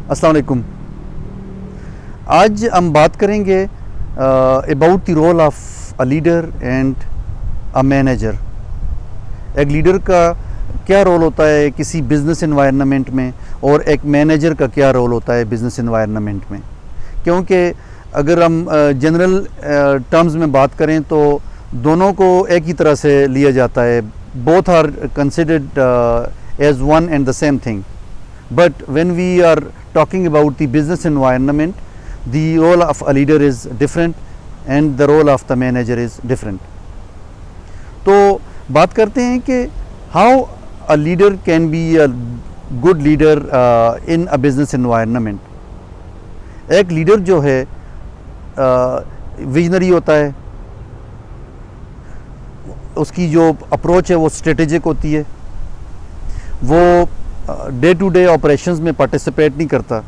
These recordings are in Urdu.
السلام علیکم. آج ہم بات کریں گے about the role of a leader and a manager. ایک لیڈر کا کیا رول ہوتا ہے کسی بزنس انوائرنمنٹ میں اور ایک مینیجر کا کیا رول ہوتا ہے بزنس انوائرنمنٹ میں. کیونکہ اگر ہم جنرل ٹرمز میں بات کریں تو دونوں کو ایک ہی طرح سے لیا جاتا ہے. Both are considered as one and the same thing. But when we are talking about the business environment, the role of a leader is different and the role of the manager is different. تو بات کرتے ہیں کہ how a leader can be a good leader in a business environment. ایک لیڈر جو ہے ویژنری ہوتا ہے, اس کی جو اپروچ ہے وہ اسٹریٹجک ہوتی ہے, وہ ڈے ٹو ڈے آپریشنز میں پارٹیسپیٹ نہیں کرتا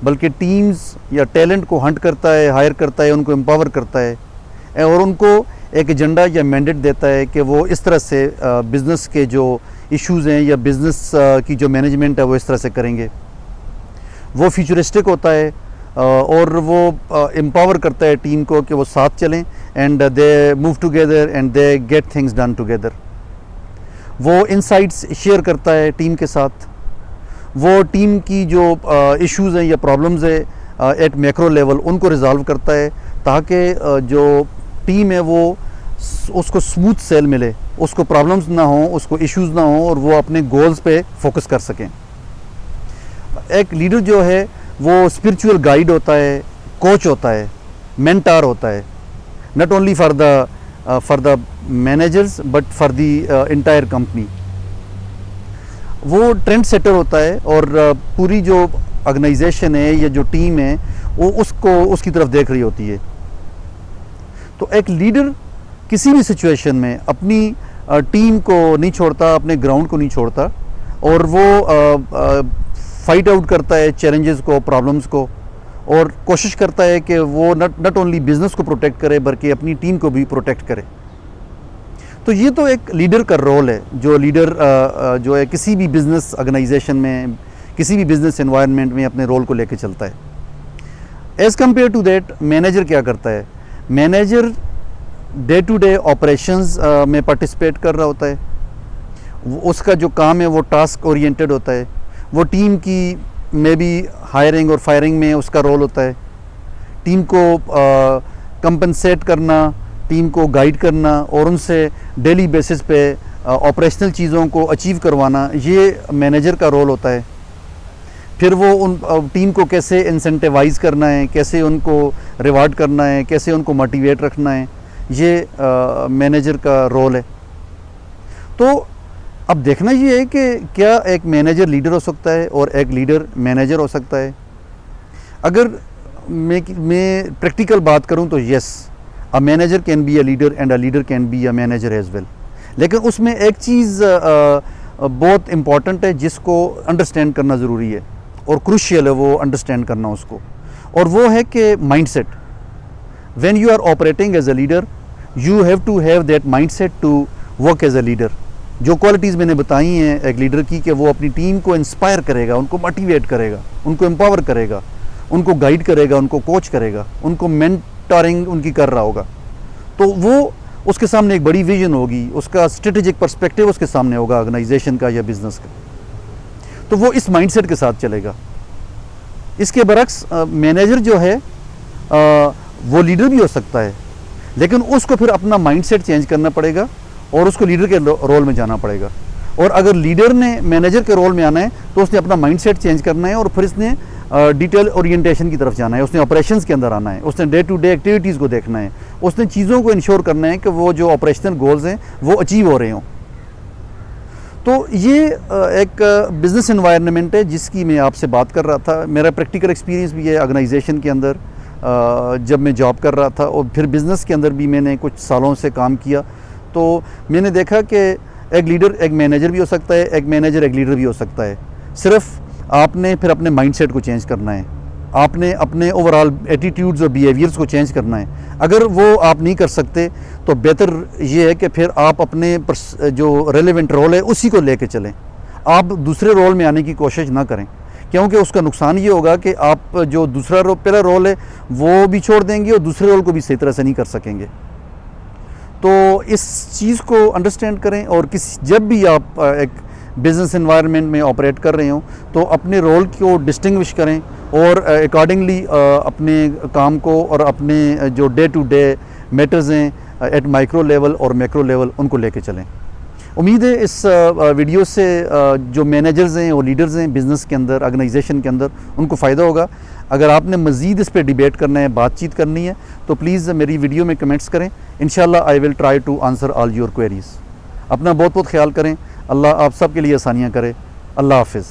بلکہ ٹیمز یا ٹیلنٹ کو ہنٹ کرتا ہے, ہائر کرتا ہے, ان کو امپاور کرتا ہے اور ان کو ایک ایجنڈا یا مینڈیٹ دیتا ہے کہ وہ اس طرح سے بزنس کے جو ایشوز ہیں یا بزنس کی جو مینجمنٹ ہے وہ اس طرح سے کریں گے. وہ فیوچرسٹک ہوتا ہے اور وہ امپاور کرتا ہے ٹیم کو کہ وہ ساتھ چلیں and they move together and they get things done together. وہ انسائٹس شیئر کرتا ہے ٹیم کے ساتھ. وہ ٹیم کی جو ایشوز ہیں یا پرابلمز ہیں ایٹ میکرو لیول ان کو ریزالو کرتا ہے تاکہ جو ٹیم ہے وہ اس کو سموتھ سیل ملے, اس کو پرابلمز نہ ہوں, اس کو ایشوز نہ ہوں اور وہ اپنے گولز پہ فوکس کر سکیں. ایک لیڈر جو ہے وہ اسپرچول گائیڈ ہوتا ہے, کوچ ہوتا ہے, مینٹار ہوتا ہے, not only for the managers but for the entire company. وہ ٹرینڈ سیٹر ہوتا ہے اور پوری جو آرگنائزیشن ہے یا جو ٹیم ہے وہ اس کی طرف دیکھ رہی ہوتی ہے. تو ایک لیڈر کسی بھی سچویشن میں اپنی ٹیم کو نہیں چھوڑتا, اپنے گراؤنڈ کو نہیں چھوڑتا اور وہ فائٹ آؤٹ کرتا ہے چیلنجز کو, پرابلمز کو, اور کوشش کرتا ہے کہ وہ ناٹ اونلی بزنس کو پروٹیکٹ کرے بلکہ اپنی ٹیم کو بھی پروٹیکٹ کرے. تو یہ تو ایک لیڈر کا رول ہے. جو لیڈر جو ہے کسی بھی بزنس آرگنائزیشن میں, کسی بھی بزنس انوائرنمنٹ میں اپنے رول کو لے کے چلتا ہے. As compare to that manager کیا کرتا ہے؟ Manager day to day operations میں پارٹیسپیٹ کر رہا ہوتا ہے. اس کا جو کام ہے وہ ٹاسک اورینٹڈ ہوتا ہے. وہ ٹیم کی میں بھی ہائرنگ اور فائرنگ میں اس کا رول ہوتا ہے. ٹیم کو کمپنسیٹ کرنا, ٹیم کو گائیڈ کرنا اور ان سے ڈیلی بیسس پہ آپریشنل چیزوں کو اچیو کروانا, یہ مینیجر کا رول ہوتا ہے. پھر وہ ان ٹیم کو کیسے انسینٹیوائز کرنا ہے, کیسے ان کو ریوارڈ کرنا ہے, کیسے ان کو موٹیویٹ رکھنا ہے, یہ مینیجر کا رول ہے. تو اب دیکھنا یہ ہے کہ کیا ایک مینیجر لیڈر ہو سکتا ہے اور ایک لیڈر مینیجر ہو سکتا ہے. اگر میں پریکٹیکل بات کروں تو یس, a manager can be a leader and a leader can be a manager as well. لیکن اس میں ایک چیز بہت امپورٹنٹ ہے جس کو انڈرسٹینڈ کرنا ضروری ہے اور کروشیل ہے وہ انڈرسٹینڈ کرنا اس کو, اور وہ ہے کہ mind set. when you are operating as a leader you have to have that mindset to work as a leader. جو کوالٹیز میں نے بتائی ہیں ایک لیڈر کی کہ وہ اپنی ٹیم کو انسپائر کرے گا, ان کو موٹیویٹ کرے گا, ان کو امپاور کرے گا, ان کو گائیڈ کرے گا, ان کو کوچ کرے گا, ان کو مینٹارنگ ان کی کر رہا ہوگا, تو وہ اس کے سامنے ایک بڑی ویژن ہوگی, اس کا اسٹریٹجک پرسپیکٹیو اس کے سامنے ہوگا آرگنائزیشن کا یا بزنس کا, تو وہ اس مائنڈ سیٹ کے ساتھ چلے گا. اس کے برعکس مینیجر جو ہے وہ لیڈر بھی ہو سکتا ہے لیکن اس کو پھر اپنا مائنڈ سیٹ چینج کرنا پڑے گا اور اس کو لیڈر کے رول میں جانا پڑے گا. اور اگر لیڈر نے مینیجر کے رول میں آنا ہے تو اس نے اپنا مائنڈ سیٹ چینج کرنا ہے اور پھر اس نے ڈیٹیل اورینٹیشن کی طرف جانا ہے, اس نے آپریشنز کے اندر آنا ہے, اس نے ڈے ٹو ڈے ایکٹیویٹیز کو دیکھنا ہے, اس نے چیزوں کو انشور کرنا ہے کہ وہ جو آپریشنل گولز ہیں وہ اچیو ہو رہے ہوں. تو یہ ایک بزنس انوائرنمنٹ ہے جس کی میں آپ سے بات کر رہا تھا. میرا پریکٹیکل ایکسپیرینس بھی ہے آرگنائزیشن کے اندر جب میں جاب کر رہا تھا, اور پھر بزنس کے اندر بھی میں نے کچھ سالوں سے کام کیا. تو میں نے دیکھا کہ ایک لیڈر ایک مینیجر بھی ہو سکتا ہے, ایک مینیجر ایک لیڈر بھی ہو سکتا ہے. صرف آپ نے پھر اپنے مائنڈ سیٹ کو چینج کرنا ہے, آپ نے اپنے اوور آل ایٹیٹیوڈز اور بیہیویئرز کو چینج کرنا ہے. اگر وہ آپ نہیں کر سکتے تو بہتر یہ ہے کہ پھر آپ اپنے جو ریلیونٹ رول ہے اسی کو لے کے چلیں, آپ دوسرے رول میں آنے کی کوشش نہ کریں. کیونکہ اس کا نقصان یہ ہوگا کہ آپ جو دوسرا پہلا رول ہے وہ بھی چھوڑ دیں گے اور دوسرے رول کو بھی صحیح طرح سے نہیں کر سکیں گے. تو اس چیز کو انڈرسٹینڈ کریں، اور جب بھی آپ ایک بزنس انوائرمنٹ میں آپریٹ کر رہے ہوں تو اپنے رول کو ڈسٹنگوش کریں اور اکارڈنگلی اپنے کام کو اور اپنے جو ڈے ٹو ڈے میٹرز ہیں ایٹ مائکرو لیول اور میکرو لیول ان کو لے کے چلیں. امید ہے اس ویڈیو سے جو مینیجرز ہیں اور لیڈرز ہیں بزنس کے اندر، آرگنائزیشن کے اندر، ان کو فائدہ ہوگا. اگر آپ نے مزید اس پہ ڈیبیٹ کرنا ہے، بات چیت کرنی ہے، تو پلیز میری ویڈیو میں کمنٹس کریں. انشاءاللہ I will try to answer all your queries. اپنا بہت بہت خیال کریں. اللہ آپ سب کے لیے آسانیاں کرے. اللہ حافظ.